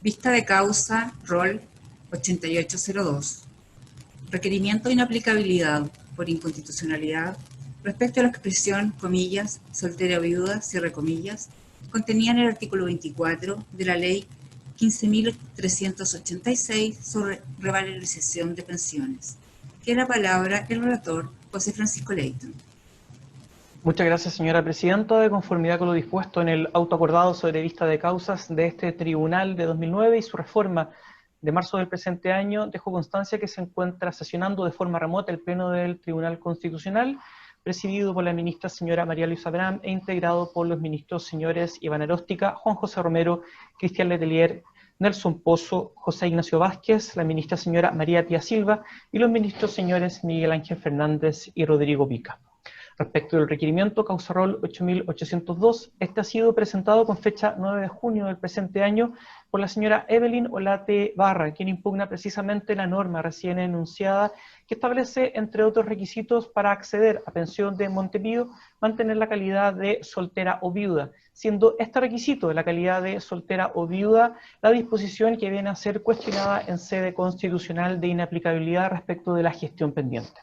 Vista de causa, rol 8802. Requerimiento de inaplicabilidad por inconstitucionalidad respecto a la expresión, comillas, soltera o viuda, cierre comillas, contenida en el artículo 24 de la Ley 15.386 sobre revalorización de pensiones. Tiene la palabra el relator José Francisco Leyton. Muchas gracias, señora presidenta. De conformidad con lo dispuesto en el auto acordado sobre vista de causas de este tribunal de 2009 y su reforma de marzo del presente año, dejo constancia que se encuentra sesionando de forma remota el Pleno del Tribunal Constitucional, presidido por la ministra señora María Luisa Abraham e integrado por los ministros señores Iván Aróstica, Juan José Romero, Cristian Letelier, Nelson Pozo, José Ignacio Vázquez, la ministra señora María Pía Silva y los ministros señores Miguel Ángel Fernández y Rodrigo Pica. Respecto del requerimiento causa rol 8802, este ha sido presentado con fecha 9 de junio del presente año por la señora Evelyn Olate Barra, quien impugna precisamente la norma recién enunciada que establece, entre otros requisitos, para acceder a pensión de Montepío, mantener la calidad de soltera o viuda, siendo este requisito de la calidad de soltera o viuda la disposición que viene a ser cuestionada en sede constitucional de inaplicabilidad respecto de la gestión pendiente.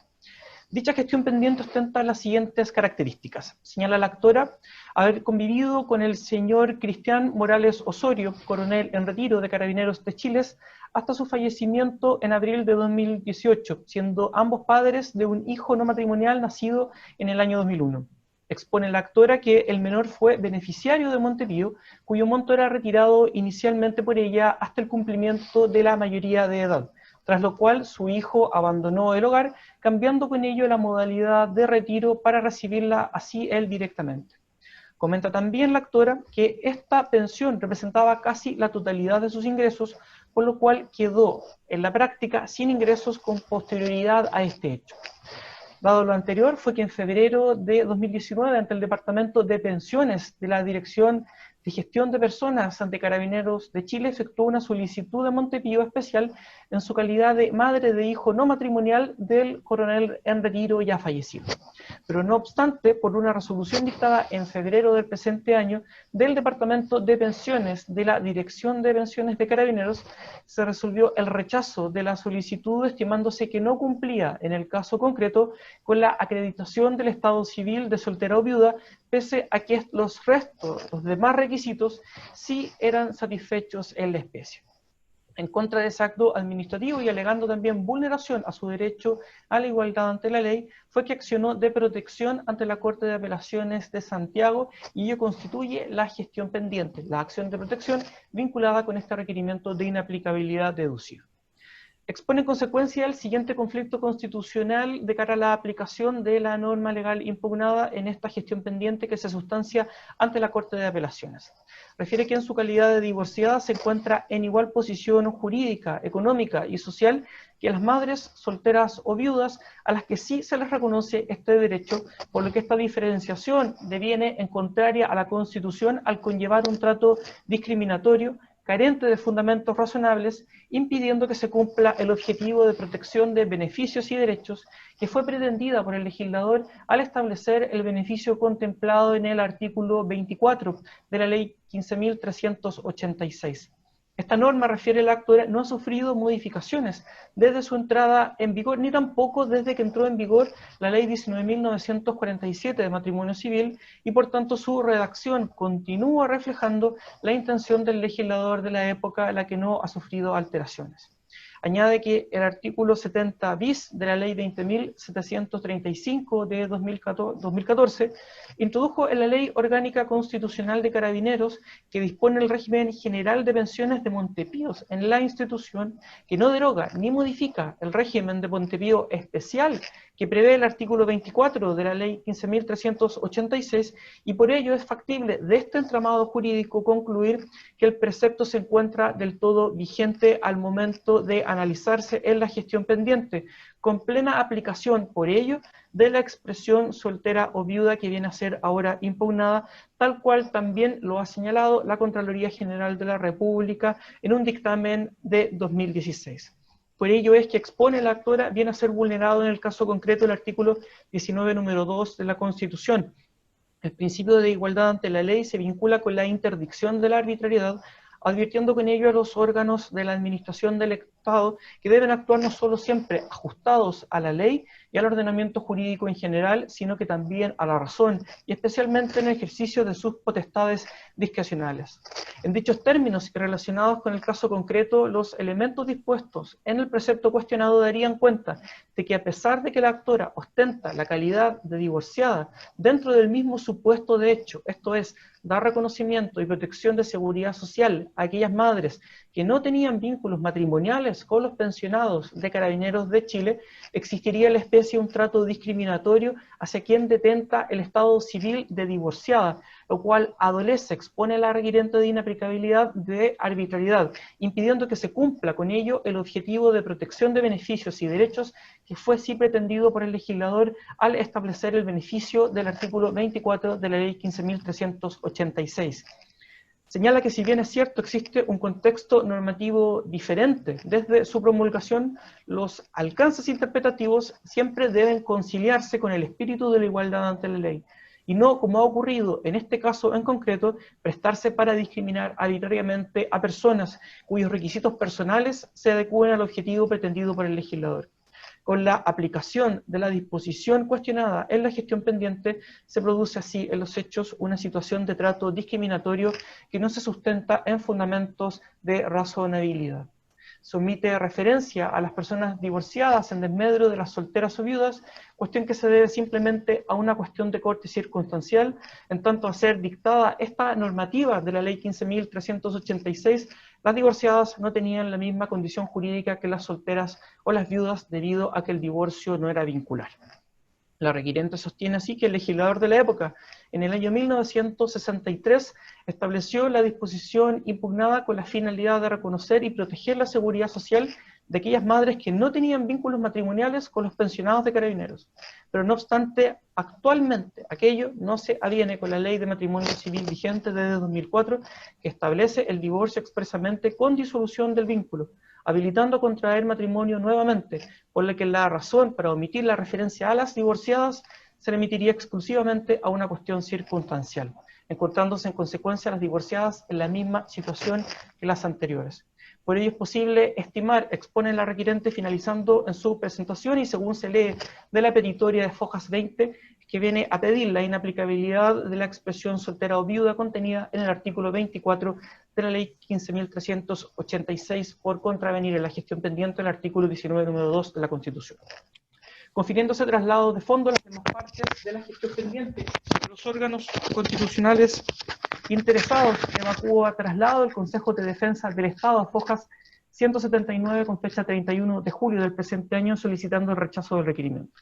Dicha gestión pendiente ostenta las siguientes características. Señala la actora haber convivido con el señor Cristian Morales Osorio, coronel en retiro de Carabineros de Chile, hasta su fallecimiento en abril de 2018, siendo ambos padres de un hijo no matrimonial nacido en el año 2001. Expone la actora que el menor fue beneficiario de Montepío, cuyo monto era retirado inicialmente por ella hasta el cumplimiento de la mayoría de edad, tras lo cual su hijo abandonó el hogar, cambiando con ello la modalidad de retiro para recibirla así él directamente. Comenta también la actora que esta pensión representaba casi la totalidad de sus ingresos, por lo cual quedó en la práctica sin ingresos con posterioridad a este hecho. Dado lo anterior, fue que en febrero de 2019, ante el Departamento de Pensiones de la Dirección de Gestión de Personas ante Carabineros de Chile, efectuó una solicitud de Montepío especial en su calidad de madre de hijo no matrimonial del coronel en retiro ya fallecido. Pero no obstante, por una resolución dictada en febrero del presente año del Departamento de Pensiones de la Dirección de Pensiones de Carabineros, se resolvió el rechazo de la solicitud, estimándose que no cumplía, en el caso concreto, con la acreditación del estado civil de soltera o viuda, pese a que los restos, los demás requisitos, sí eran satisfechos en la especie. En contra de ese acto administrativo y alegando también vulneración a su derecho a la igualdad ante la ley, fue que accionó de protección ante la Corte de Apelaciones de Santiago y ello constituye la gestión pendiente, la acción de protección vinculada con este requerimiento de inaplicabilidad deducido. Expone en consecuencia el siguiente conflicto constitucional de cara a la aplicación de la norma legal impugnada en esta gestión pendiente que se sustancia ante la Corte de Apelaciones. Refiere que en su calidad de divorciada se encuentra en igual posición jurídica, económica y social que las madres solteras o viudas a las que sí se les reconoce este derecho, por lo que esta diferenciación deviene en contraria a la Constitución al conllevar un trato discriminatorio carente de fundamentos razonables, impidiendo que se cumpla el objetivo de protección de beneficios y derechos que fue pretendida por el legislador al establecer el beneficio contemplado en el artículo 24 de la Ley 15.386. Esta norma, refiere la actora, no ha sufrido modificaciones desde su entrada en vigor, ni tampoco desde que entró en vigor la Ley 19.947 de matrimonio civil, y por tanto su redacción continúa reflejando la intención del legislador de la época, la que no ha sufrido alteraciones. Añade que el artículo 70 bis de la Ley 20.735 de 2014 introdujo en la Ley Orgánica Constitucional de Carabineros, que dispone el régimen general de pensiones de Montepíos en la institución, que no deroga ni modifica el régimen de Montepío especial que prevé el artículo 24 de la Ley 15.386, y por ello es factible de este entramado jurídico concluir que el precepto se encuentra del todo vigente al momento de analizarse en la gestión pendiente, con plena aplicación, por ello, de la expresión soltera o viuda que viene a ser ahora impugnada, tal cual también lo ha señalado la Contraloría General de la República en un dictamen de 2016. Por ello es que expone la actora viene a ser vulnerado en el caso concreto el artículo 19, número 2 de la Constitución. El principio de igualdad ante la ley se vincula con la interdicción de la arbitrariedad, advirtiendo con ello a los órganos de la administración del Estado que deben actuar no solo siempre ajustados a la ley y al ordenamiento jurídico en general, sino que también a la razón, y especialmente en el ejercicio de sus potestades discrecionales. En dichos términos y relacionados con el caso concreto, los elementos dispuestos en el precepto cuestionado darían cuenta de que a pesar de que la actora ostenta la calidad de divorciada dentro del mismo supuesto de hecho, esto es, dar reconocimiento y protección de seguridad social a aquellas madres que no tenían vínculos matrimoniales con los pensionados de Carabineros de Chile, existiría la especie un trato discriminatorio hacia quien detenta el estado civil de divorciada, lo cual adolece, expone la requiriente de inaplicabilidad de arbitrariedad, impidiendo que se cumpla con ello el objetivo de protección de beneficios y derechos que fue sí pretendido por el legislador al establecer el beneficio del artículo 24 de la Ley 15.386. Señala que si bien es cierto existe un contexto normativo diferente desde su promulgación, los alcances interpretativos siempre deben conciliarse con el espíritu de la igualdad ante la ley, y no, como ha ocurrido en este caso en concreto, prestarse para discriminar arbitrariamente a personas cuyos requisitos personales se adecúen al objetivo pretendido por el legislador. Con la aplicación de la disposición cuestionada en la gestión pendiente, se produce así en los hechos una situación de trato discriminatorio que no se sustenta en fundamentos de razonabilidad. Se omite referencia a las personas divorciadas en desmedro de las solteras o viudas, cuestión que se debe simplemente a una cuestión de corte circunstancial, en tanto a ser dictada esta normativa de la Ley 15.386, las divorciadas no tenían la misma condición jurídica que las solteras o las viudas debido a que el divorcio no era vincular. La requiriente sostiene así que el legislador de la época, en el año 1963, estableció la disposición impugnada con la finalidad de reconocer y proteger la seguridad social de aquellas madres que no tenían vínculos matrimoniales con los pensionados de Carabineros. Pero no obstante, actualmente aquello no se aviene con la Ley de Matrimonio Civil vigente desde 2004, que establece el divorcio expresamente con disolución del vínculo, habilitando a contraer matrimonio nuevamente, por lo que la razón para omitir la referencia a las divorciadas se remitiría exclusivamente a una cuestión circunstancial, encontrándose en consecuencia las divorciadas en la misma situación que las anteriores. Por ello es posible estimar, expone la requirente finalizando en su presentación y según se lee de la petitoria de Fojas 20, que viene a pedir la inaplicabilidad de la expresión soltera o viuda contenida en el artículo 24 de la Ley 15.386 por contravenir en la gestión pendiente del artículo 19, número 2 de la Constitución. Confiriéndose traslados de fondo a las demás partes de la gestión pendiente de los órganos constitucionales interesados, evacúo a traslado el Consejo de Defensa del Estado a Fojas 179 con fecha 31 de julio del presente año solicitando el rechazo del requerimiento.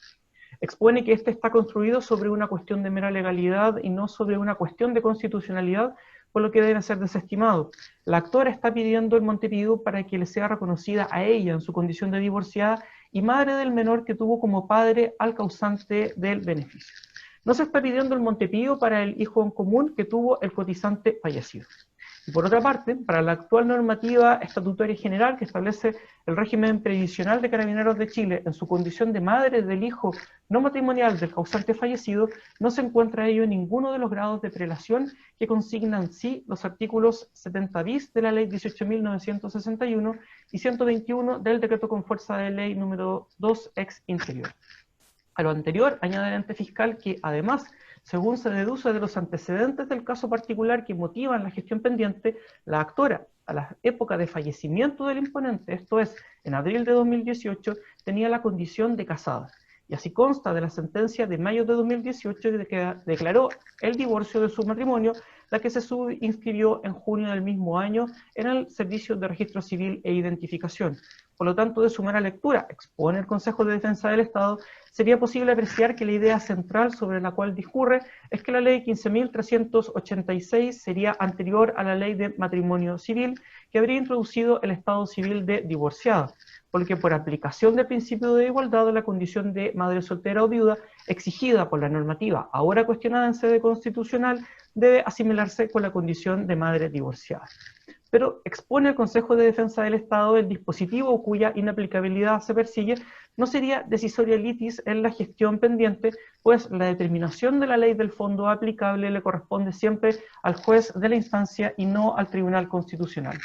Expone que este está construido sobre una cuestión de mera legalidad y no sobre una cuestión de constitucionalidad, por lo que debe ser desestimado. La actora está pidiendo el Montepido para que le sea reconocida a ella en su condición de divorciada y madre del menor que tuvo como padre al causante del beneficio. No se está pidiendo el Montepido para el hijo en común que tuvo el cotizante fallecido. Y por otra parte, para la actual normativa estatutaria general que establece el régimen previsional de Carabineros de Chile en su condición de madre del hijo no matrimonial del causante fallecido, no se encuentra ello en ninguno de los grados de prelación que consignan sí los artículos 70 bis de la Ley 18.961 y 121 del decreto con fuerza de ley número 2 ex interior. A lo anterior, añade el ente fiscal que, además, según se deduce de los antecedentes del caso particular que motivan la gestión pendiente, la actora, a la época de fallecimiento del imponente, esto es, en abril de 2018, tenía la condición de casada. Y así consta de la sentencia de mayo de 2018 que declaró el divorcio de su matrimonio, la que se subinscribió en junio del mismo año en el Servicio de Registro Civil e Identificación. Por lo tanto, de su mera lectura, expone el Consejo de Defensa del Estado, sería posible apreciar que la idea central sobre la cual discurre es que la Ley 15.386 sería anterior a la Ley de Matrimonio Civil, que habría introducido el estado civil de divorciada, porque por aplicación del principio de igualdad la condición de madre soltera o viuda exigida por la normativa ahora cuestionada en sede constitucional debe asimilarse con la condición de madre divorciada. pero expone al Consejo de Defensa del Estado el dispositivo cuya inaplicabilidad se persigue no sería decisoria litis en la gestión pendiente, pues la determinación de la ley del fondo aplicable le corresponde siempre al juez de la instancia y no al Tribunal Constitucional.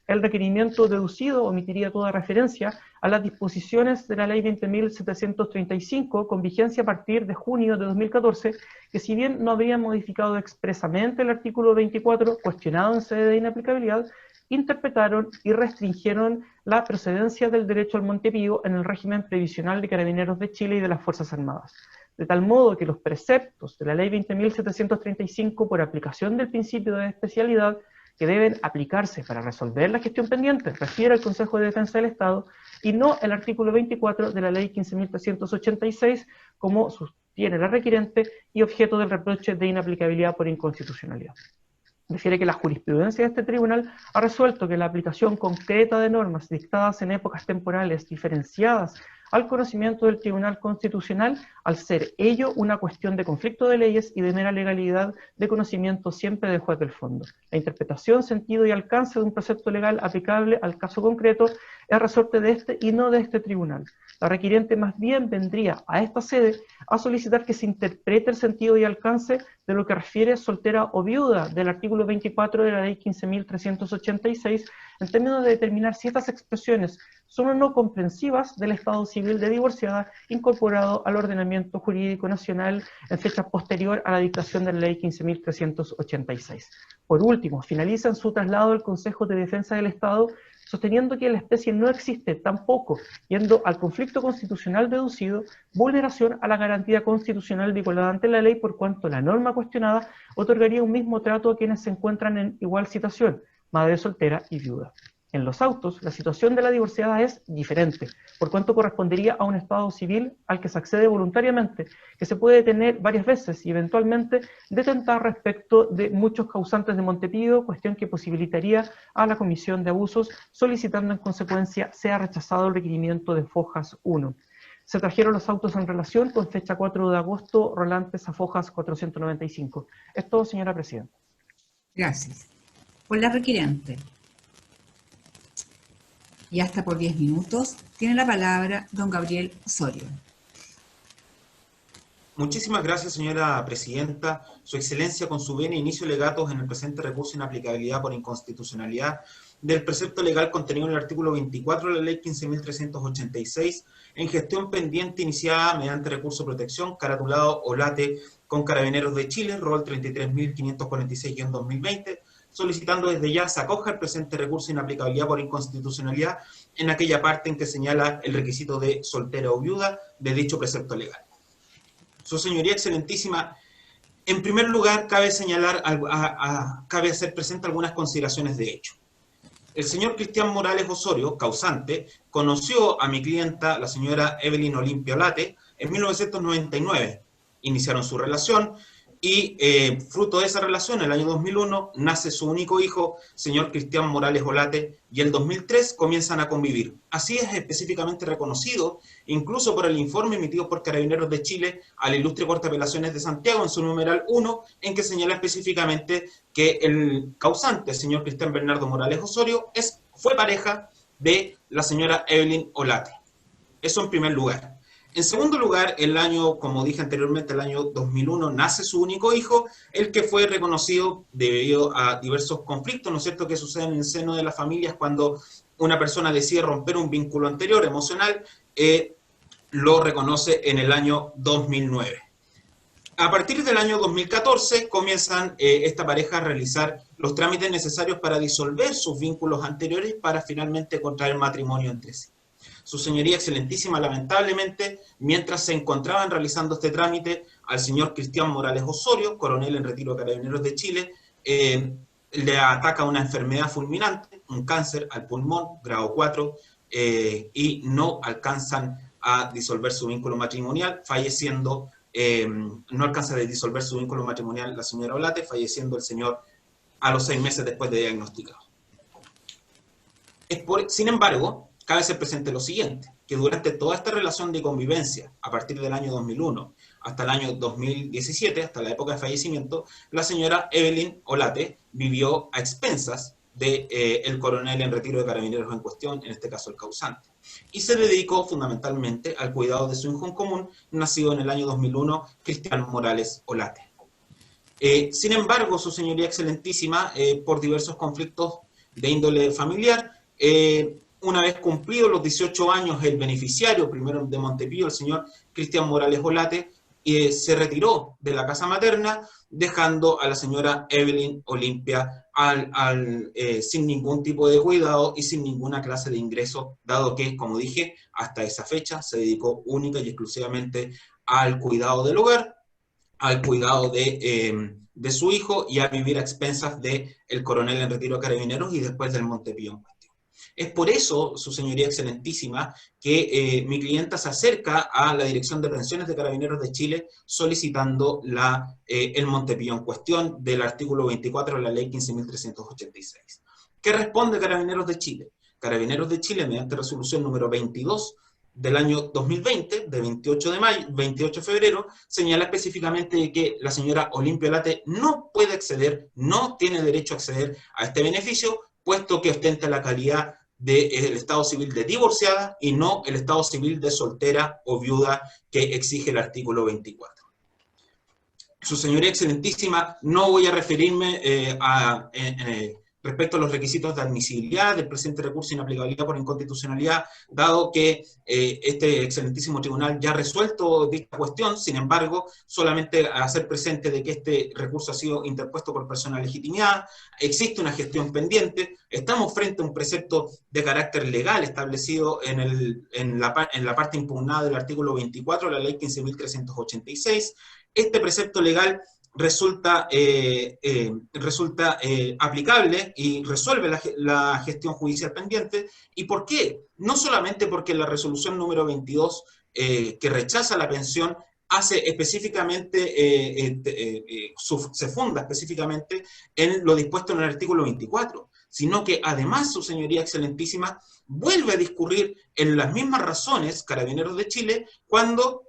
El requerimiento deducido omitiría toda referencia a las disposiciones de la Ley 20.735 con vigencia a partir de junio de 2014, que si bien no habrían modificado expresamente el artículo 24 cuestionado en sede de inaplicabilidad, interpretaron y restringieron la procedencia del derecho al Montepío en el régimen previsional de Carabineros de Chile y de las Fuerzas Armadas. De tal modo que los preceptos de la Ley 20.735 por aplicación del principio de especialidad que deben aplicarse para resolver la gestión pendiente refiere al Consejo de Defensa del Estado y no el artículo 24 de la Ley 15.386 como sostiene la requerente y objeto del reproche de inaplicabilidad por inconstitucionalidad. Refiere que la jurisprudencia de este tribunal ha resuelto que la aplicación concreta de normas dictadas en épocas temporales diferenciadas al conocimiento del Tribunal Constitucional, al ser ello una cuestión de conflicto de leyes y de mera legalidad de conocimiento siempre del juez del fondo. La interpretación, sentido y alcance de un precepto legal aplicable al caso concreto es resorte de este y no de este tribunal. La requiriente más bien vendría a esta sede a solicitar que se interprete el sentido y alcance de lo que refiere soltera o viuda del artículo 24 de la Ley 15.386 en términos de determinar si estas expresiones son o no comprensivas del estado civil de divorciada incorporado al ordenamiento jurídico nacional en fecha posterior a la dictación de la Ley 15.386. Por último, finaliza en su traslado al Consejo de Defensa del Estado sosteniendo que la especie no existe tampoco, yendo al conflicto constitucional deducido, vulneración a la garantía constitucional de igualdad ante la ley por cuanto la norma cuestionada otorgaría un mismo trato a quienes se encuentran en igual situación, madre soltera y viuda. En los autos, la situación de la divorciada es diferente, por cuanto correspondería a un estado civil al que se accede voluntariamente, que se puede detener varias veces y eventualmente detentar respecto de muchos causantes de Montepío, cuestión que posibilitaría a la comisión de abusos, solicitando en consecuencia sea rechazado el requerimiento de Fojas 1. Se trajeron los autos en relación con fecha 4 de agosto, rolantes a Fojas 495. Es todo, señora Presidenta. Gracias. Por la requerente. Y hasta por 10 minutos tiene la palabra don Gabriel Osorio. Muchísimas gracias, señora Presidenta. Su Excelencia, con su venia, inicio legatos en el presente recurso de inaplicabilidad por inconstitucionalidad del precepto legal contenido en el artículo 24 de la Ley 15.386 en gestión pendiente iniciada mediante recurso de protección, caratulado OLATE con Carabineros de Chile, rol 33.546-2020, solicitando desde ya se acoja el presente recurso de inaplicabilidad por inconstitucionalidad en aquella parte en que señala el requisito de soltera o viuda de dicho precepto legal. Su Señoría Excelentísima, en primer lugar cabe señalar, cabe hacer presente algunas consideraciones de hecho. El señor Cristian Morales Osorio, causante, conoció a mi clienta, la señora Evelyn Olimpia Olate, en 1999. Iniciaron su relación y fruto de esa relación, en el año 2001, nace su único hijo, señor Cristian Morales Olate, y en 2003 comienzan a convivir. Así es específicamente reconocido, incluso por el informe emitido por Carabineros de Chile a la Ilustre Corte de Apelaciones de Santiago, en su numeral 1, en que señala específicamente que el causante, el señor Cristian Bernardo Morales Osorio, fue pareja de la señora Evelyn Olate. Eso en primer lugar. En segundo lugar, el año, como dije anteriormente, el año 2001, nace su único hijo, el que fue reconocido debido a diversos conflictos, ¿no es cierto?, que suceden en el seno de las familias cuando una persona decide romper un vínculo anterior emocional, lo reconoce en el año 2009. A partir del año 2014 comienzan esta pareja a realizar los trámites necesarios para disolver sus vínculos anteriores para finalmente contraer matrimonio entre sí. Su Señoría Excelentísima, lamentablemente, mientras se encontraban realizando este trámite, al señor Cristian Morales Osorio, coronel en retiro de Carabineros de Chile, le ataca una enfermedad fulminante, un cáncer al pulmón, grado 4, y no alcanzan a disolver su vínculo matrimonial, falleciendo, no alcanza a disolver su vínculo matrimonial la señora Olate, falleciendo el señor a los 6 meses después de diagnosticado. Sin embargo, cabe ser presente lo siguiente, que durante toda esta relación de convivencia, a partir del año 2001 hasta el año 2017, hasta la época de fallecimiento, la señora Evelyn Olate vivió a expensas del coronel en retiro de carabineros en cuestión, en este caso el causante. Y se dedicó fundamentalmente al cuidado de su hijo en común, nacido en el año 2001, Cristian Morales Olate. Sin embargo, su señoría excelentísima, por diversos conflictos de índole familiar, una vez cumplidos los 18 años, el beneficiario primero de Montepío, el señor Cristian Morales Olate, se retiró de la casa materna, dejando a la señora Evelyn Olimpia sin ningún tipo de cuidado y sin ninguna clase de ingreso, dado que, como dije, hasta esa fecha se dedicó única y exclusivamente al cuidado del hogar, al cuidado de su hijo y a vivir a expensas del coronel en retiro de carabineros y después del Montepío en cuestión. Es por eso, su señoría excelentísima, que mi clienta se acerca a la Dirección de Pensiones de Carabineros de Chile solicitando el Montepío en cuestión del artículo 24 de la ley 15.386. ¿Qué responde Carabineros de Chile? Carabineros de Chile, mediante resolución número 22 del año 2020, de 28 de febrero, señala específicamente de que la señora Olimpia Olate no puede acceder, no tiene derecho a acceder a este beneficio, puesto que ostenta la calidad del estado civil de divorciada y no el estado civil de soltera o viuda que exige el artículo 24. Su señoría excelentísima, no voy a referirme respecto a los requisitos de admisibilidad del presente recurso de inaplicabilidad por inconstitucionalidad, dado que este excelentísimo tribunal ya ha resuelto dicha cuestión. Sin embargo, solamente hacer presente de que este recurso ha sido interpuesto por persona legitimada, existe una gestión pendiente, estamos frente a un precepto de carácter legal establecido en la parte impugnada del artículo 24 de la ley 15.386. Este precepto legal resulta aplicable y resuelve la gestión judicial pendiente. ¿Y por qué? No solamente porque la resolución número 22 que rechaza la pensión hace específicamente, se funda específicamente en lo dispuesto en el artículo 24, sino que además su señoría excelentísima vuelve a discurrir en las mismas razones Carabineros de Chile cuando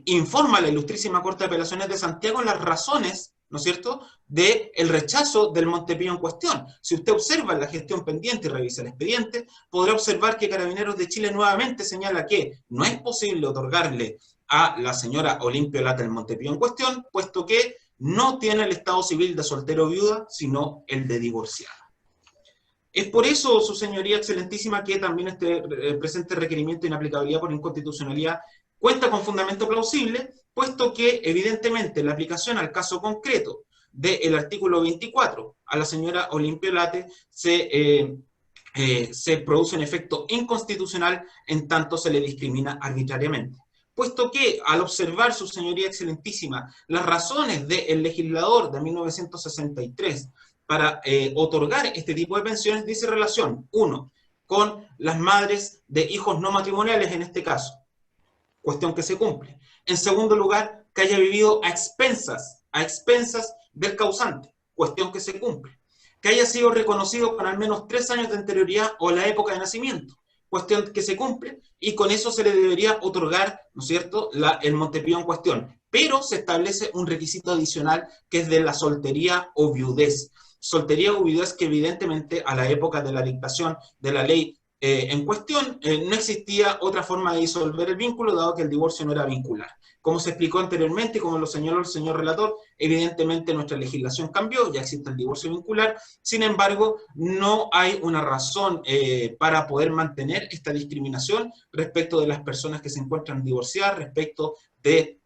informa a la Ilustrísima Corte de Apelaciones de Santiago las razones, ¿no es cierto?, del rechazo del Montepío en cuestión. Si usted observa la gestión pendiente y revisa el expediente, podrá observar que Carabineros de Chile nuevamente señala que no es posible otorgarle a la señora Olimpia Olate el Montepío en cuestión, puesto que no tiene el estado civil de soltero o viuda, sino el de divorciada. Es por eso, su señoría excelentísima, que también este presente requerimiento de inaplicabilidad por inconstitucionalidad cuenta con fundamento plausible, puesto que evidentemente la aplicación al caso concreto del artículo 24 a la señora Olimpia Olate se produce un efecto inconstitucional en tanto se le discrimina arbitrariamente. Puesto que al observar, su señoría excelentísima, las razones del legislador de 1963 para otorgar este tipo de pensiones, dice relación, 1, con las madres de hijos no matrimoniales en este caso, cuestión que se cumple. En segundo lugar, que haya vivido a expensas del causante, cuestión que se cumple. Que haya sido reconocido con al menos 3 años de anterioridad o la época de nacimiento, cuestión que se cumple, y con eso se le debería otorgar, ¿no es cierto?, el Montepío en cuestión. Pero se establece un requisito adicional que es de la soltería o viudez. Soltería o viudez que evidentemente a la época de la dictación de la ley en cuestión, no existía otra forma de disolver el vínculo, dado que el divorcio no era vincular. Como se explicó anteriormente y como lo señaló el señor relator, evidentemente nuestra legislación cambió, ya existe el divorcio vincular. Sin embargo, no hay una razón para poder mantener esta discriminación respecto de las personas que se encuentran divorciadas, respecto de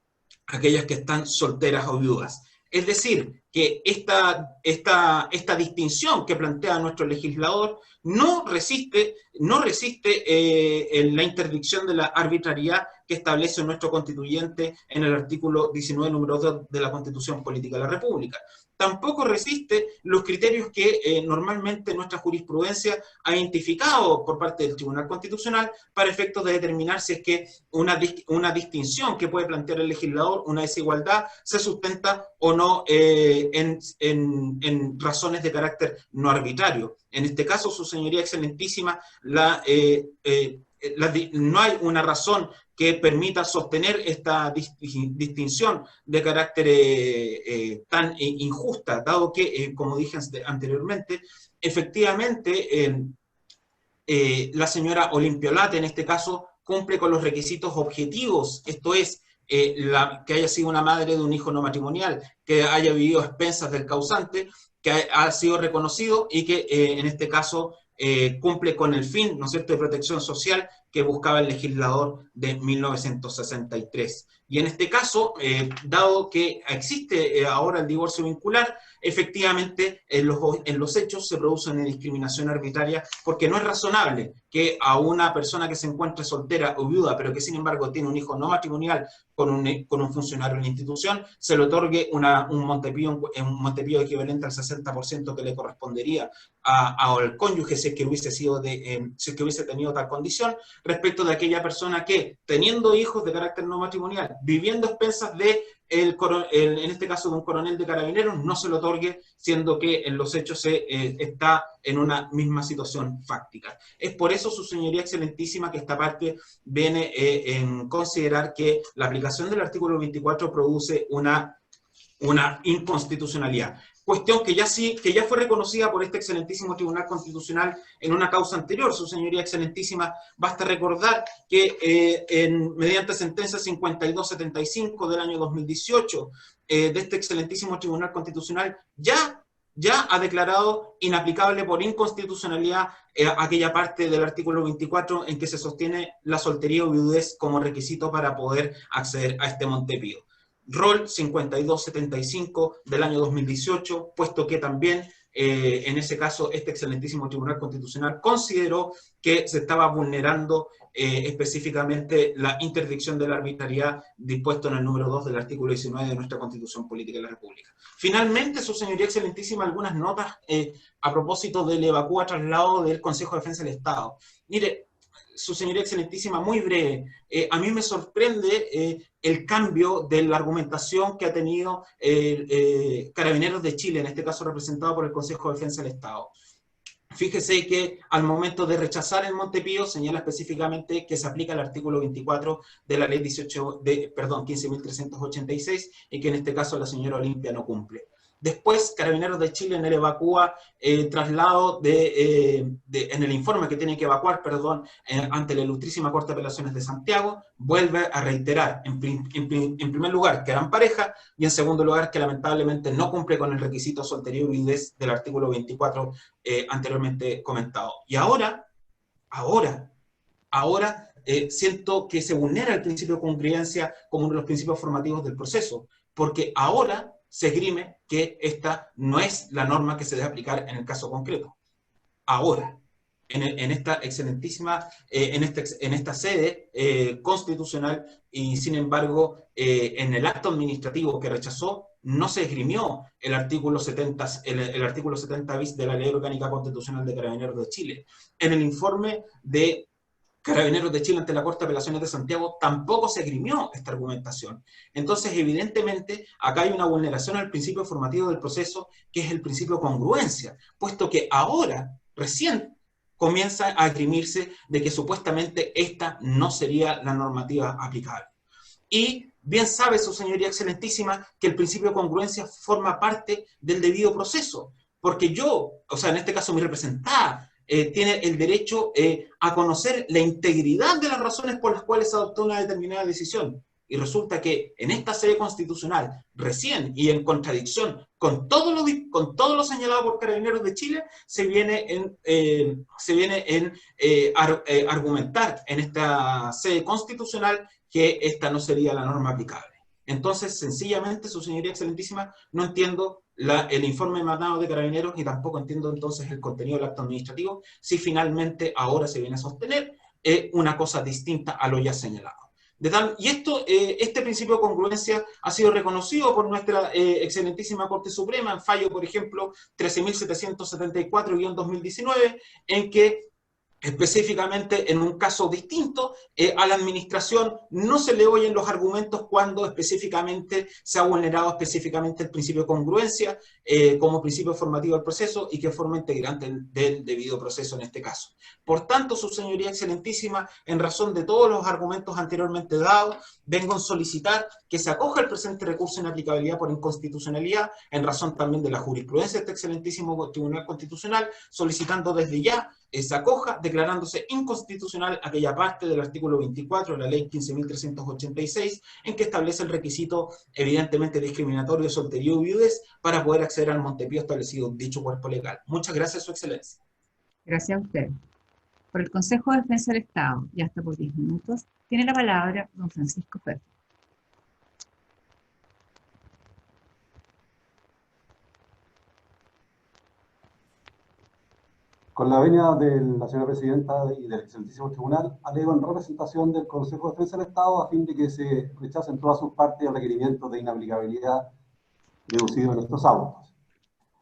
aquellas que están solteras o viudas. Es decir, que esta distinción que plantea nuestro legislador no resiste la interdicción de la arbitrariedad que establece nuestro constituyente en el artículo 19, número 2 de la Constitución Política de la República. Tampoco resiste los criterios que normalmente nuestra jurisprudencia ha identificado por parte del Tribunal Constitucional para efectos de determinar si es que una distinción que puede plantear el legislador, una desigualdad, se sustenta o no en razones de carácter no arbitrario. En este caso, su señoría excelentísima, no hay una razón que permita sostener esta distinción de carácter tan injusta, dado que, como dije anteriormente, efectivamente la señora Olimpia Olate, en este caso, cumple con los requisitos objetivos, esto es, que haya sido una madre de un hijo no matrimonial, que haya vivido a expensas del causante, que ha sido reconocido y que en este caso cumple con el fin, ¿no es cierto?, de protección social que buscaba el legislador de 1963. Y en este caso, dado que existe ahora el divorcio vincular, efectivamente en los hechos se produce una discriminación arbitraria, porque no es razonable que a una persona que se encuentre soltera o viuda, pero que sin embargo tiene un hijo no matrimonial con un funcionario de la institución, se le otorgue un Montepío equivalente al 60% que le correspondería al cónyuge si es que hubiese tenido tal condición, respecto de aquella persona que, teniendo hijos de carácter no matrimonial, viviendo a expensas de en este caso de un coronel de carabineros, no se lo otorgue, siendo que en los hechos está en una misma situación fáctica. Es por eso, su señoría excelentísima, que esta parte viene en considerar que la aplicación del artículo 24 produce una inconstitucionalidad. Cuestión que ya fue reconocida por este excelentísimo Tribunal Constitucional en una causa anterior. Su señoría excelentísima, basta recordar que mediante sentencia 5275 del año 2018 de este excelentísimo Tribunal Constitucional ya ha declarado inaplicable por inconstitucionalidad aquella parte del artículo 24 en que se sostiene la soltería o viudez como requisito para poder acceder a este Montepío. Rol 5275 del año 2018, puesto que también en ese caso este excelentísimo Tribunal Constitucional consideró que se estaba vulnerando específicamente la interdicción de la arbitrariedad dispuesto en el número 2 del artículo 19 de nuestra Constitución Política de la República. Finalmente, su señoría excelentísima, algunas notas a propósito del evacúa traslado del Consejo de Defensa del Estado. Mire, su señoría excelentísima, muy breve, a mí me sorprende el cambio de la argumentación que ha tenido Carabineros de Chile, en este caso representado por el Consejo de Defensa del Estado. Fíjese que al momento de rechazar el Montepío señala específicamente que se aplica el artículo 24 de la ley 15.386 y que en este caso la señora Olimpia no cumple. Después, Carabineros de Chile en el evacúa traslado en el informe que tiene que evacuar, ante la Ilustrísima Corte de Apelaciones de Santiago, vuelve a reiterar, en primer lugar, que eran pareja, y en segundo lugar, que lamentablemente no cumple con el requisito soltería y viudez del artículo 24 anteriormente comentado. Y ahora, siento que se vulnera el principio de congruencia como uno de los principios formativos del proceso, porque ahora se esgrime que esta no es la norma que se debe aplicar en el caso concreto. Ahora, en esta excelentísima, en esta sede constitucional, y sin embargo, en el acto administrativo que rechazó, no se esgrimió el artículo 70 bis de la Ley Orgánica Constitucional de Carabineros de Chile. En el informe de Carabineros de Chile ante la Corte de Apelaciones de Santiago tampoco se esgrimió esta argumentación. Entonces, evidentemente, acá hay una vulneración al principio formativo del proceso, que es el principio de congruencia, puesto que ahora, recién, comienza a esgrimirse de que supuestamente esta no sería la normativa aplicable. Y bien sabe su señoría excelentísima que el principio de congruencia forma parte del debido proceso, porque yo, o sea, en este caso mi representada, tiene el derecho a conocer la integridad de las razones por las cuales se adoptó una determinada decisión. Y resulta que en esta sede constitucional, recién y en contradicción con todo lo señalado por Carabineros de Chile, se viene en argumentar en esta sede constitucional que esta no sería la norma aplicable. Entonces, sencillamente, su señoría excelentísima, no entiendo el informe emanado de Carabineros y tampoco entiendo entonces el contenido del acto administrativo, si finalmente ahora se viene a sostener una cosa distinta a lo ya señalado. Este principio de congruencia ha sido reconocido por nuestra excelentísima Corte Suprema en fallo, por ejemplo, 13.774-2019, en que específicamente en un caso distinto, a la administración no se le oyen los argumentos cuando específicamente se ha vulnerado específicamente el principio de congruencia como principio formativo del proceso y que forma integrante del debido proceso en este caso. Por tanto, su señoría excelentísima, en razón de todos los argumentos anteriormente dados, vengo a solicitar que se acoja el presente recurso en aplicabilidad por inconstitucionalidad, en razón también de la jurisprudencia de este excelentísimo Tribunal Constitucional, solicitando desde ya se acoja, declarándose inconstitucional aquella parte del artículo 24 de la ley 15.386 en que establece el requisito evidentemente discriminatorio de soltería y viudez para poder acceder al Montepío establecido en dicho cuerpo legal. Muchas gracias, Su Excelencia. Gracias a usted. Por el Consejo de Defensa del Estado, y hasta por 10 minutos, tiene la palabra don Francisco Ferrer. Con la venia de la señora Presidenta y del excelentísimo Tribunal, alego en representación del Consejo de Defensa del Estado a fin de que se rechacen todas sus partes los requerimientos de inaplicabilidad deducidos en estos autos.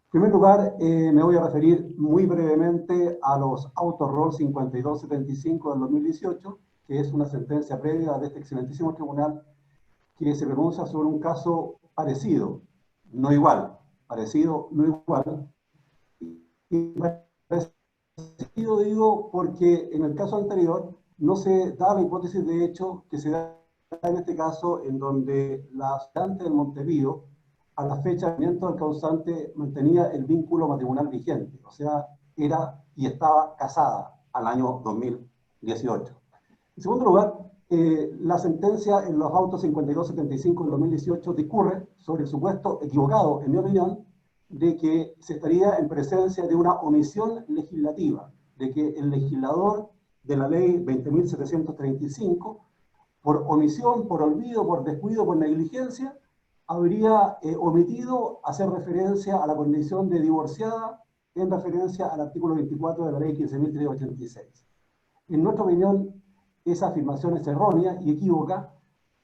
En primer lugar, me voy a referir muy brevemente a los autos ROL 5275 del 2018, que es una sentencia previa de este excelentísimo Tribunal que se pronuncia sobre un caso parecido, no igual, parecido, no igual, y parecido digo porque en el caso anterior no se da la hipótesis de hecho que se da en este caso, en donde la aspirante del Montepío a la fecha de nacimiento del causante mantenía el vínculo matrimonial vigente, o sea, era y estaba casada al año 2018. En segundo lugar, la sentencia en los autos 5275 del 2018 discurre sobre el supuesto equivocado, en mi opinión, de que se estaría en presencia de una omisión legislativa, de que el legislador de la ley 20.735, por omisión, por olvido, por descuido, por negligencia, habría omitido hacer referencia a la condición de divorciada en referencia al artículo 24 de la ley 15.386. En nuestra opinión, esa afirmación es errónea y equívoca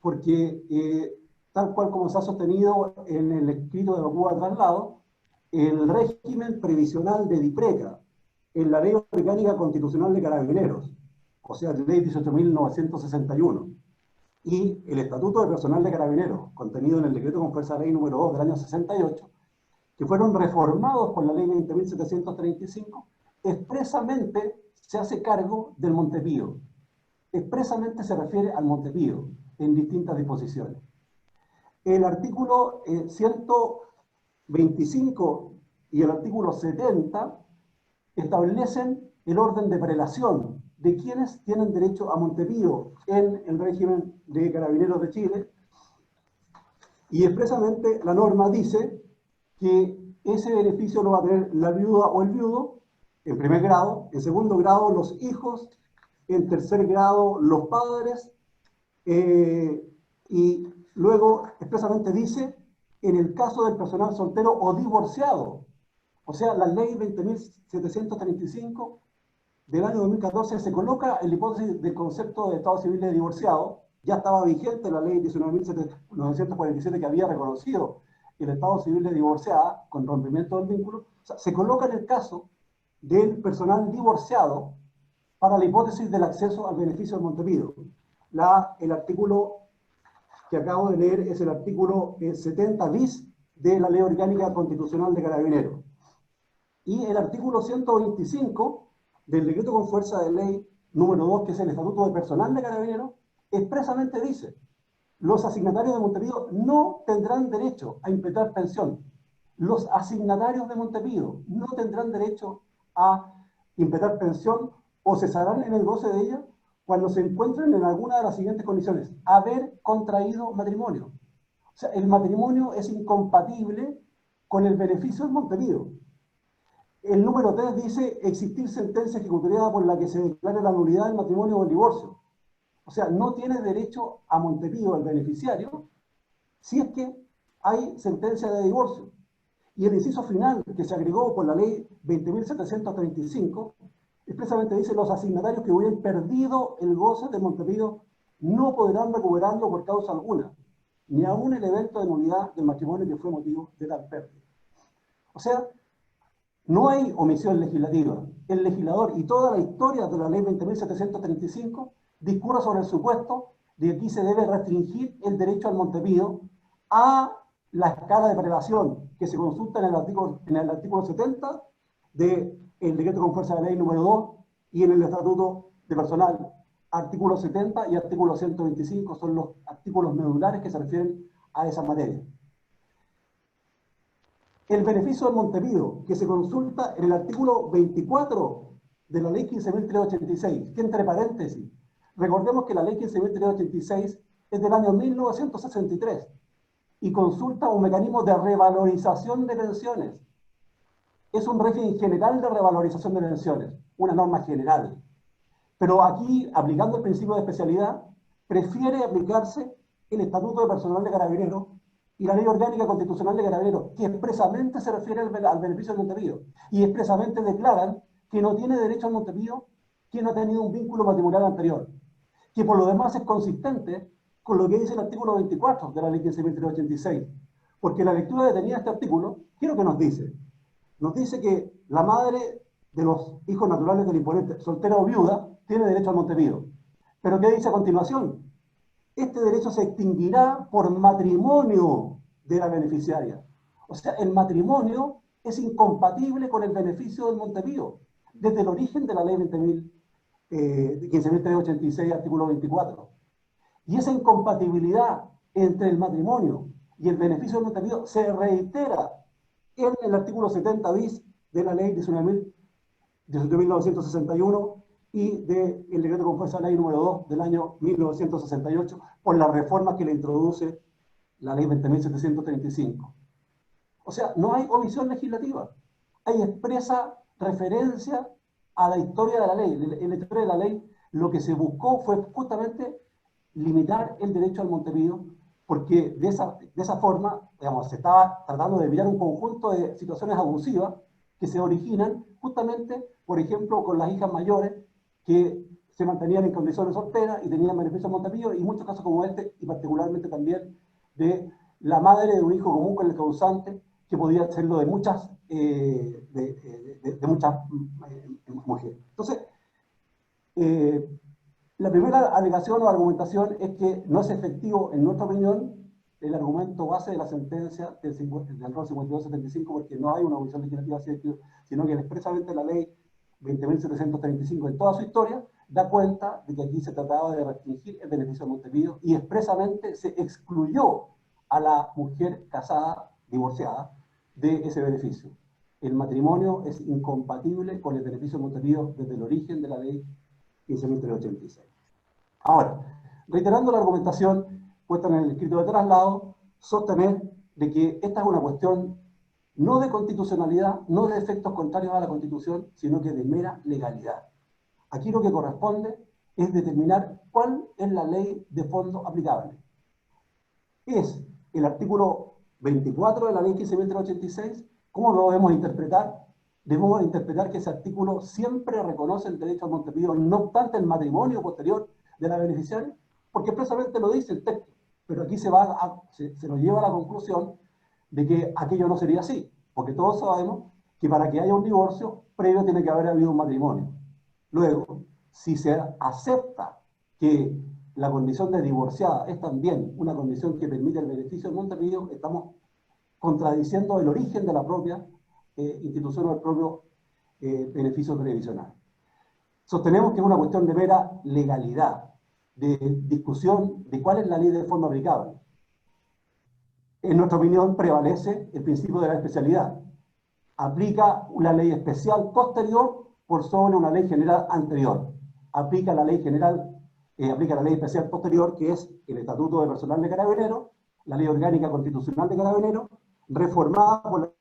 porque, tal cual como se ha sostenido en el escrito de Cuba de traslado, el régimen previsional de DIPRECA en la Ley Orgánica Constitucional de Carabineros, o sea, la Ley 18.961, y el Estatuto de Personal de Carabineros, contenido en el Decreto con Fuerza de Ley número 2 del año 68, que fueron reformados con la Ley 20.735, expresamente se hace cargo del Montepío. Expresamente se refiere al Montepío en distintas disposiciones. El artículo 125 y el artículo 70 establecen el orden de prelación de quienes tienen derecho a Montepío en el régimen de Carabineros de Chile, y expresamente la norma dice que ese beneficio lo va a tener la viuda o el viudo en primer grado, en segundo grado los hijos, en tercer grado los padres, y luego expresamente dice en el caso del personal soltero o divorciado. O sea, la ley 20.735 del año 2014 se coloca en la hipótesis del concepto de Estado Civil de divorciado. Ya estaba vigente la ley 19.947 que había reconocido el Estado Civil de divorciada con rompimiento del vínculo. O sea, se coloca en el caso del personal divorciado para la hipótesis del acceso al beneficio del Montepío. El artículo que acabo de leer es el artículo 70 bis de la Ley Orgánica Constitucional de Carabineros. Y el artículo 125 del Decreto con Fuerza de Ley número 2, que es el Estatuto de Personal de Carabineros, expresamente dice: los asignatarios de Montepío no tendrán derecho a impletar pensión. Los asignatarios de Montepío no tendrán derecho a impletar pensión o cesarán en el goce de ella cuando se encuentren en alguna de las siguientes condiciones: haber contraído matrimonio. O sea, el matrimonio es incompatible con el beneficio del Montepío. El número 3 dice: existir sentencia ejecutoriada por la que se declare la nulidad del matrimonio o el divorcio. O sea, no tiene derecho a Montepío el beneficiario si es que hay sentencia de divorcio. Y el inciso final que se agregó por la ley 20.735 expresamente dice: los asignatarios que hubieran perdido el goce de Montepío no podrán recuperarlo por causa alguna, ni aún el evento de nulidad del matrimonio que fue motivo de tal pérdida. O sea, No hay omisión legislativa. El legislador y toda la historia de la ley 20.735 discurre sobre el supuesto de que aquí se debe restringir el derecho al Montevideo a la escala de prelación que se consulta en el artículo 70 del decreto con fuerza de ley número 2 y en el estatuto de personal. Artículo 70 y artículo 125 son los artículos medulares que se refieren a esa materia. El beneficio del Montevideo, que se consulta en el artículo 24 de la ley 15.386, que entre paréntesis, recordemos que la ley 15.386 es del año 1963 y consulta un mecanismo de revalorización de pensiones. Es un régimen general de revalorización de pensiones, una norma general. Pero aquí, aplicando el principio de especialidad, prefiere aplicarse el Estatuto de Personal de Carabineros y la Ley Orgánica Constitucional de Carabineros, que expresamente se refiere al beneficio del Montevideo, y expresamente declaran que no tiene derecho al Montevideo quien no ha tenido un vínculo matrimonial anterior, que por lo demás es consistente con lo que dice el artículo 24 de la Ley 15.386, porque la lectura detenida de este artículo, ¿qué es lo que nos dice? Nos dice que la madre de los hijos naturales del imponente, soltera o viuda, tiene derecho al Montevideo. ¿Pero qué dice a continuación? Este derecho se extinguirá por matrimonio de la beneficiaria. O sea, el matrimonio es incompatible con el beneficio del Montevideo, desde el origen de la ley 15.386, artículo 24. Y esa incompatibilidad entre el matrimonio y el beneficio del Montevideo se reitera en el artículo 70 bis de la ley 18.961 y del decreto con fuerza de ley número 2 del año 1968, por las reformas que le introduce la ley 20.735. O sea, no hay omisión legislativa, hay expresa referencia a la historia de la ley. En la historia de la ley, lo que se buscó fue justamente limitar el derecho al Montevideo, porque de esa forma, digamos, se estaba tratando de evitar un conjunto de situaciones abusivas que se originan justamente, por ejemplo, con las hijas mayores que se mantenían en condiciones solteras y tenían beneficios al Montevideo, y muchos casos como este, y particularmente también de la madre de un hijo común con el causante, que podía serlo de muchas, mujeres. Entonces, la primera alegación o argumentación es que no es efectivo, en nuestra opinión, el argumento base de la sentencia del rol 5275, porque no hay una omisión legislativa, sino que expresamente la ley 20.735 en toda su historia da cuenta de que aquí se trataba de restringir el beneficio de Montevideo y expresamente se excluyó a la mujer casada, divorciada, de ese beneficio. El matrimonio es incompatible con el beneficio de Montevideo desde el origen de la ley 15.386. Ahora, reiterando la argumentación puesta en el escrito de traslado, sostener de que esta es una cuestión no de constitucionalidad, no de efectos contrarios a la Constitución, sino que de mera legalidad. Aquí lo que corresponde es determinar cuál es la ley de fondo aplicable. Es el artículo 24 de la ley 15.386. ¿Cómo lo debemos interpretar? Debemos interpretar que ese artículo siempre reconoce el derecho al Montevideo, no obstante el matrimonio posterior de la beneficiaria, porque expresamente lo dice el texto, pero aquí se nos lleva a la conclusión de que aquello no sería así, porque todos sabemos que para que haya un divorcio, previo tiene que haber habido un matrimonio. Luego, si se acepta que la condición de divorciada es también una condición que permite el beneficio del Montevideo, estamos contradiciendo el origen de la propia institución o el propio beneficio previsional. Sostenemos que es una cuestión de mera legalidad, de discusión de cuál es la ley de fondo aplicable. En nuestra opinión prevalece el principio de la especialidad. Aplica una ley especial posterior por sobre una ley general anterior. Aplica la ley especial posterior, que es el Estatuto de Personal de Carabineros, la Ley Orgánica Constitucional de Carabineros, reformada por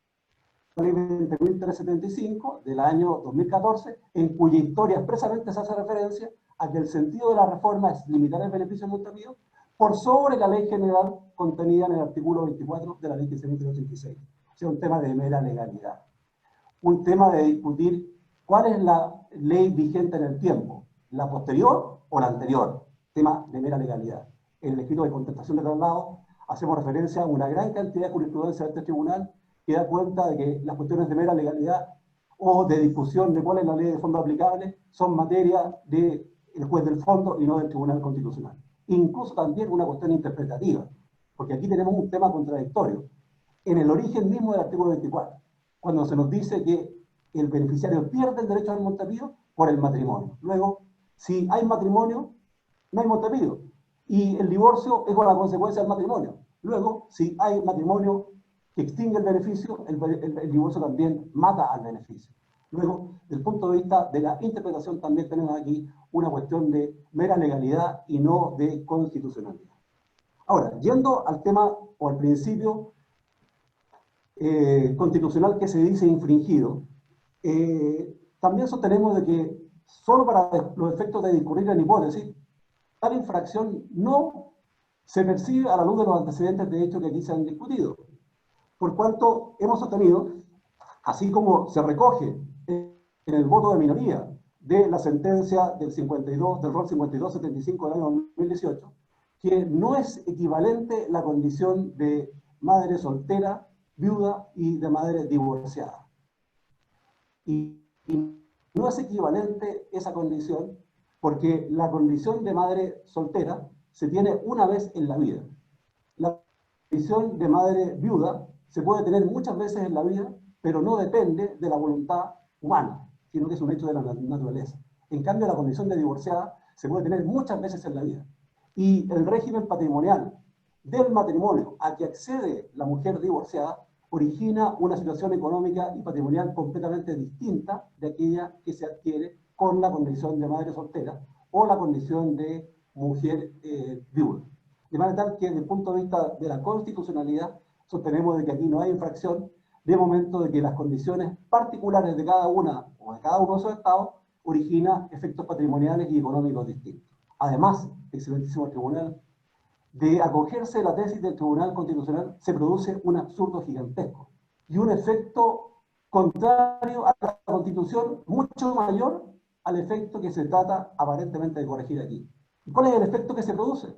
la Ley 20.375 del año 2014, en cuya historia expresamente se hace referencia a que el sentido de la reforma es limitar el beneficio de Montevideo por sobre la ley general contenida en el artículo 24 de la ley 15.386. O sea, un tema de mera legalidad. Un tema de discutir cuál es la ley vigente en el tiempo, la posterior o la anterior. Tema de mera legalidad. En el escrito de contestación de traslado hacemos referencia a una gran cantidad de jurisprudencia de este tribunal que da cuenta de que las cuestiones de mera legalidad o de discusión de cuál es la ley de fondo aplicable son materia del juez del fondo y no del Tribunal Constitucional. Incluso también una cuestión interpretativa, porque aquí tenemos un tema contradictorio. En el origen mismo del artículo 24, cuando se nos dice que el beneficiario pierde el derecho al montepido por el matrimonio. Luego, si hay matrimonio, no hay montepido. Y el divorcio es con la consecuencia del matrimonio. Luego, si hay matrimonio que extingue el beneficio, el divorcio también mata al beneficio. Luego, desde el punto de vista de la interpretación, también tenemos aquí una cuestión de mera legalidad y no de constitucionalidad. Ahora, yendo al tema o al principio constitucional que se dice infringido, también sostenemos de que solo para los efectos de discurrir en hipótesis, tal infracción no se percibe a la luz de los antecedentes de hecho que aquí se han discutido. Por cuanto hemos sostenido, así como se recoge en el voto de minoría de la sentencia del rol 5275 del año 2018, que no es equivalente la condición de madre soltera, viuda y de madre divorciada. Y no es equivalente esa condición porque la condición de madre soltera se tiene una vez en la vida. La condición de madre viuda se puede tener muchas veces en la vida, pero no depende de la voluntad humana, sino que es un hecho de la naturaleza. En cambio, la condición de divorciada se puede tener muchas veces en la vida. Y el régimen patrimonial del matrimonio a que accede la mujer divorciada origina una situación económica y patrimonial completamente distinta de aquella que se adquiere con la condición de madre soltera o la condición de mujer viuda. De manera tal que desde el punto de vista de la constitucionalidad sostenemos de que aquí no hay infracción de momento de que las condiciones particulares de cada una o de cada uno de esos estados origina efectos patrimoniales y económicos distintos. Además, excelentísimo tribunal, de acogerse a la tesis del Tribunal Constitucional se produce un absurdo gigantesco y un efecto contrario a la Constitución mucho mayor al efecto que se trata aparentemente de corregir aquí. ¿Y cuál es el efecto que se produce?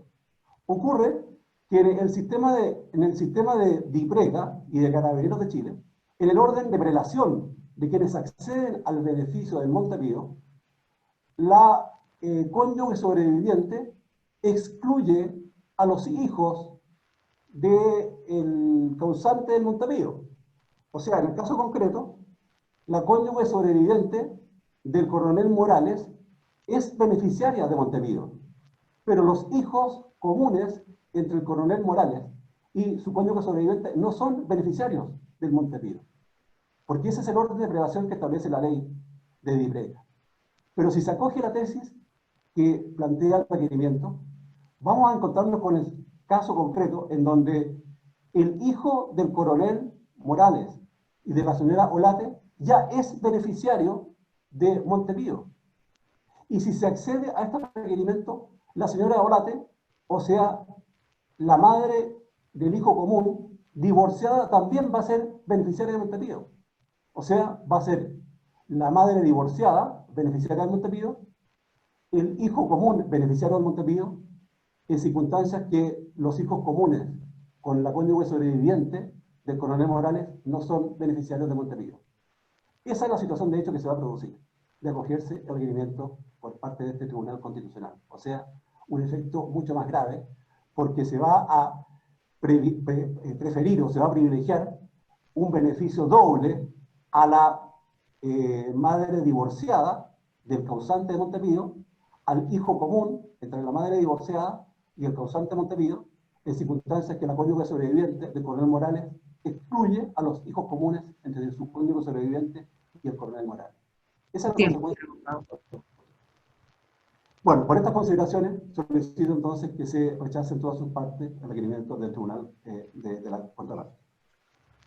Ocurre que en el sistema de DIPRECA y de Carabineros de Chile, en el orden de prelación de quienes acceden al beneficio del Montepido, la cónyuge sobreviviente excluye a los hijos del causante del Montepido. O sea, en el caso concreto, la cónyuge sobreviviente del coronel Morales es beneficiaria de Montepido, pero los hijos comunes entre el coronel Morales y su cónyuge sobreviviente no son beneficiarios del Montepido, porque ese es el orden de prelación que establece la ley de DIPRECA. Pero si se acoge la tesis que plantea el requerimiento, vamos a encontrarnos con el caso concreto en donde el hijo del coronel Morales y de la señora Olate ya es beneficiario de Montepido. Y si se accede a este requerimiento, la señora Olate, o sea, la madre del hijo común, divorciada, también va a ser beneficiaria de Montepido. O sea, va a ser la madre divorciada, beneficiaria de Montepido, el hijo común, beneficiario del Montepido, en circunstancias que los hijos comunes con la cónyuge sobreviviente del coronel Morales no son beneficiarios de Montepido. Esa es la situación de hecho que se va a producir, de acogerse el requerimiento por parte de este Tribunal Constitucional. O sea, un efecto mucho más grave, porque se va a preferir o se va a privilegiar un beneficio doble a la madre divorciada del causante de Montepido, al hijo común entre la madre divorciada y el causante de Montepido, en circunstancias que la cónyuge sobreviviente del coronel Morales excluye a los hijos comunes entre su cónyuge sobreviviente y el coronel Morales. Esa es la consecuencia. Bueno, por estas consideraciones, solicito entonces que se rechace en todas sus partes el requerimiento del Tribunal de la Contraparte.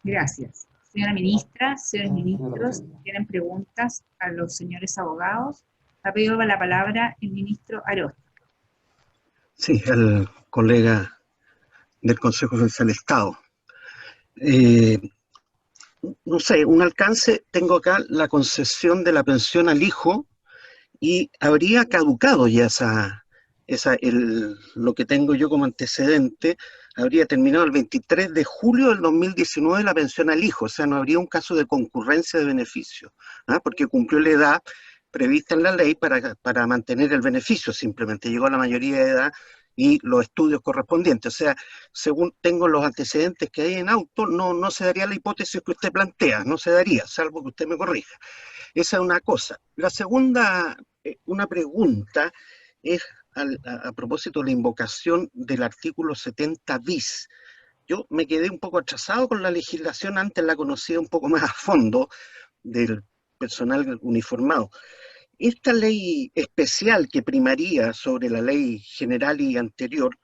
Gracias. Señora ministra, señores ministros, ¿tienen preguntas a los señores abogados? Ha pedido la palabra el ministro Arosta. Sí, al colega del Consejo Defensa del Estado. No sé, un alcance, tengo acá la concesión de la pensión al hijo y habría caducado ya lo que tengo yo como antecedente habría terminado el 23 de julio del 2019 la pensión al hijo, o sea, no habría un caso de concurrencia de beneficio, porque cumplió la edad prevista en la ley para mantener el beneficio, simplemente llegó a la mayoría de edad y los estudios correspondientes. O sea, según tengo los antecedentes que hay en auto, no se daría la hipótesis que usted plantea, no se daría, salvo que usted me corrija. Esa es una cosa. La segunda, una pregunta, es a propósito de la invocación del artículo 70 bis. Yo me quedé un poco atrasado con la legislación, antes la conocía un poco más a fondo del personal uniformado. Esta ley especial que primaría sobre la ley general y anterior,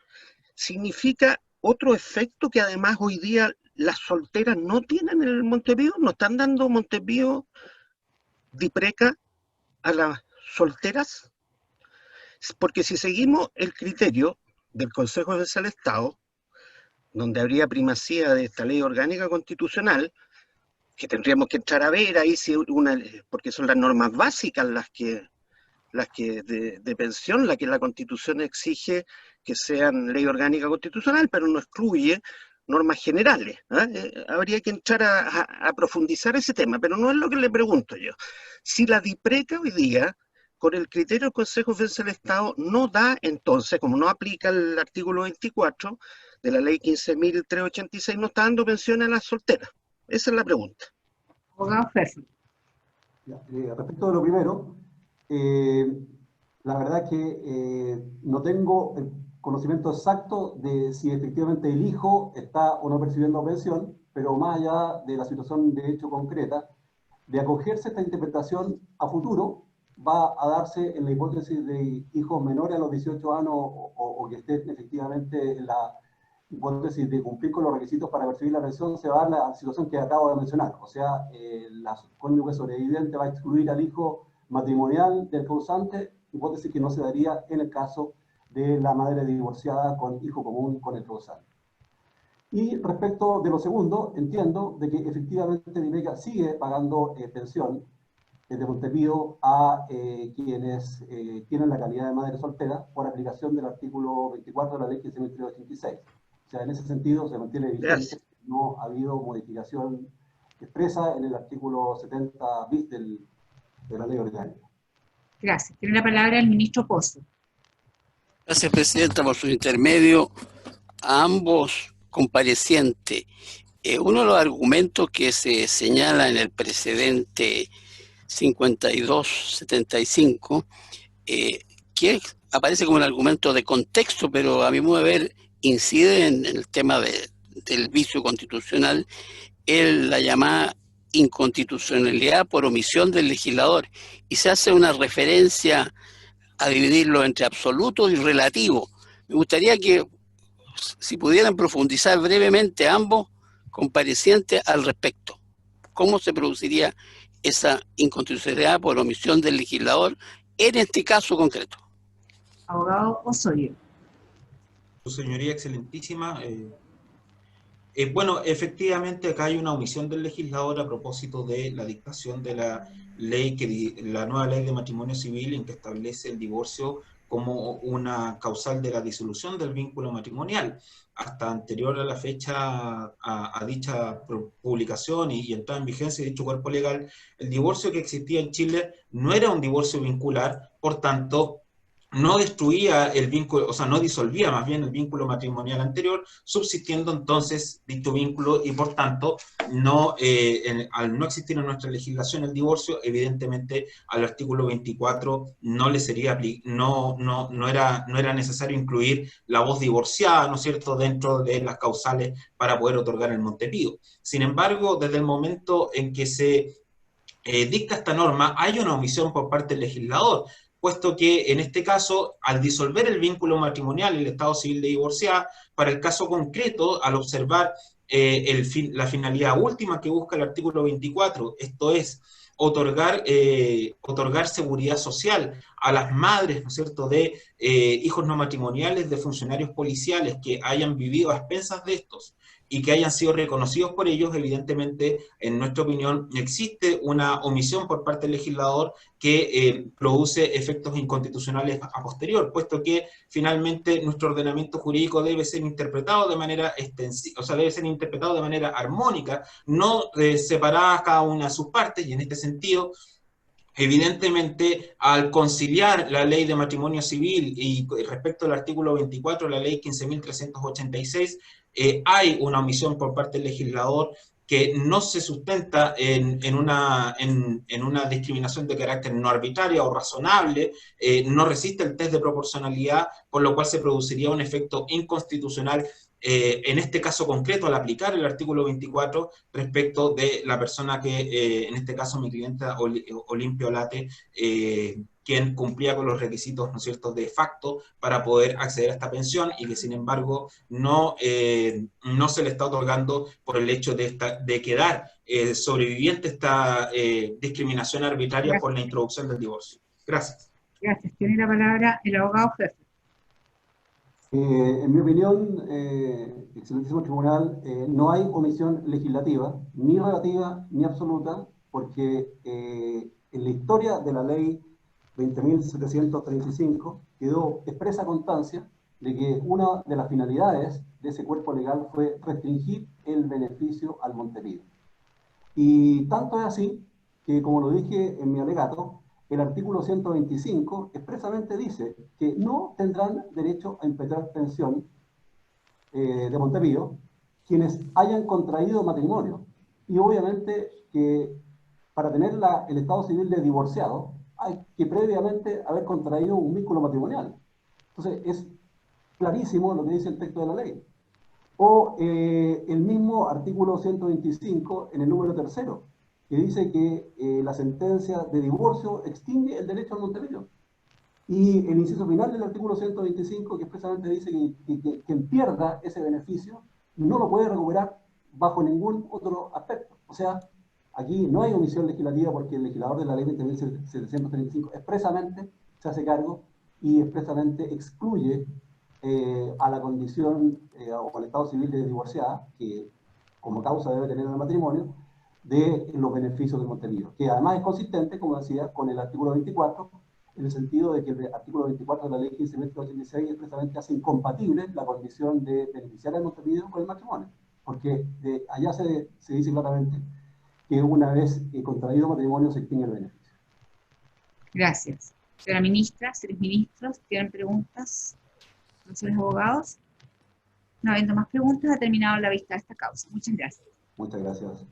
¿significa otro efecto que además hoy día las solteras no tienen en el Montepío? ¿No están dando Montepío DIPRECA a las solteras? Porque si seguimos el criterio del Consejo de Defensa del Estado, donde habría primacía de esta ley orgánica constitucional, que tendríamos que entrar a ver ahí si porque son las normas básicas las que de pensión, la que la Constitución exige que sean ley orgánica constitucional, pero no excluye normas generales. Habría que entrar a profundizar ese tema, pero no es lo que le pregunto yo. Si la DIPRECA hoy día, con el criterio del Consejo de Defensa del Estado, no da entonces, como no aplica el artículo 24 de la ley 15.386, no está dando pensiones a las solteras. Esa es la pregunta. Abogado Ferri. Respecto de lo primero, la verdad es que no tengo el conocimiento exacto de si efectivamente el hijo está o no percibiendo pensión, pero más allá de la situación de hecho concreta, de acogerse a esta interpretación a futuro, va a darse en la hipótesis de hijos menores a los 18 años o que estén efectivamente en la hipótesis de cumplir con los requisitos para percibir la pensión, se va a dar la situación que acabo de mencionar. O sea, la cónyuge sobreviviente va a excluir al hijo matrimonial del causante, hipótesis que no se daría en el caso de la madre divorciada con hijo común con el causante. Y respecto de lo segundo, entiendo de que efectivamente DIPRECA sigue pagando pensión de Montepío a quienes tienen la calidad de madre soltera por aplicación del artículo 24 de la ley 15.386. O sea, en ese sentido se mantiene vigente, no ha habido modificación expresa en el artículo 70 bis de la ley orgánica. Gracias. Tiene la palabra el ministro Pozo. Gracias, Presidenta, por su intermedio. A ambos comparecientes, uno de los argumentos que se señala en el precedente 5275, que aparece como un argumento de contexto, pero a mi modo de ver incide en el tema del vicio constitucional, la llamada inconstitucionalidad por omisión del legislador, y se hace una referencia a dividirlo entre absoluto y relativo. Me gustaría que si pudieran profundizar brevemente ambos comparecientes al respecto. ¿Cómo se produciría esa inconstitucionalidad por omisión del legislador en este caso concreto? Abogado Osorio. Su señoría, excelentísima. Bueno, efectivamente acá hay una omisión del legislador a propósito de la dictación de la ley, la nueva ley de matrimonio civil, en que establece el divorcio como una causal de la disolución del vínculo matrimonial. Hasta anterior a la fecha a dicha publicación y entrada en vigencia de dicho cuerpo legal, el divorcio que existía en Chile no era un divorcio vincular, por tanto, no destruía el vínculo, o sea, no disolvía más bien el vínculo matrimonial anterior, subsistiendo entonces dicho vínculo y por tanto, al no existir en nuestra legislación el divorcio, evidentemente al artículo 24 no le sería, no era necesario incluir la voz divorciada, ¿no es cierto?, dentro de las causales para poder otorgar el Montepío. Sin embargo, desde el momento en que se dicta esta norma, hay una omisión por parte del legislador, puesto que en este caso, al disolver el vínculo matrimonial, el estado civil de divorciada, para el caso concreto, al observar la finalidad última que busca el artículo 24, esto es, otorgar seguridad social a las madres, ¿no es cierto?, de hijos no matrimoniales de funcionarios policiales que hayan vivido a expensas de estos, y que hayan sido reconocidos por ellos, evidentemente, en nuestra opinión, existe una omisión por parte del legislador que produce efectos inconstitucionales a posterior, puesto que finalmente nuestro ordenamiento jurídico debe ser interpretado de manera extensiva, o sea, debe ser interpretado de manera armónica, no separadas cada una de sus partes, y en este sentido, evidentemente, al conciliar la ley de matrimonio civil y respecto al artículo 24 de la ley 15.386, hay una omisión por parte del legislador que no se sustenta en una discriminación de carácter no arbitraria o razonable, no resiste el test de proporcionalidad, por lo cual se produciría un efecto inconstitucional en este caso concreto, al aplicar el artículo 24 respecto de la persona que, en este caso mi clienta Olimpia Olate, quien cumplía con los requisitos, ¿no es cierto?, de facto para poder acceder a esta pensión y que sin embargo no se le está otorgando por el hecho de quedar sobreviviente esta discriminación arbitraria por la introducción del divorcio. Gracias. Gracias. Tiene la palabra el abogado jefe. En mi opinión, excelentísimo tribunal, no hay omisión legislativa, ni relativa ni absoluta, porque en la historia de la ley 20.735 quedó expresa constancia de que una de las finalidades de ese cuerpo legal fue restringir el beneficio al Montevideo. Y tanto es así que, como lo dije en mi alegato, el artículo 125 expresamente dice que no tendrán derecho a impetrar pensión de Montevideo quienes hayan contraído matrimonio. Y obviamente que para tener el estado civil de divorciado hay que previamente haber contraído un vínculo matrimonial. Entonces es clarísimo lo que dice el texto de la ley. O el mismo artículo 125 en el número 3, que dice que la sentencia de divorcio extingue el derecho al Montevideo. Y el inciso final del artículo 125, que expresamente dice que quien pierda ese beneficio no lo puede recuperar bajo ningún otro aspecto. O sea, aquí no hay omisión legislativa porque el legislador de la ley 20.735 expresamente se hace cargo y expresamente excluye a la condición o al estado civil de divorciada, que como causa debe tener el matrimonio, de los beneficios del Montevideo, que además es consistente, como decía, con el artículo 24, en el sentido de que el artículo 24 de la ley 15.186 expresamente hace incompatible la condición de beneficiar al Montevideo con el matrimonio, porque allá se dice claramente que una vez contraído matrimonio se extingue el beneficio. Gracias. Señora ministra, señores ministros, ¿tienen preguntas? Señores abogados. No habiendo más preguntas, ha terminado la vista de esta causa. Muchas gracias. Muchas gracias.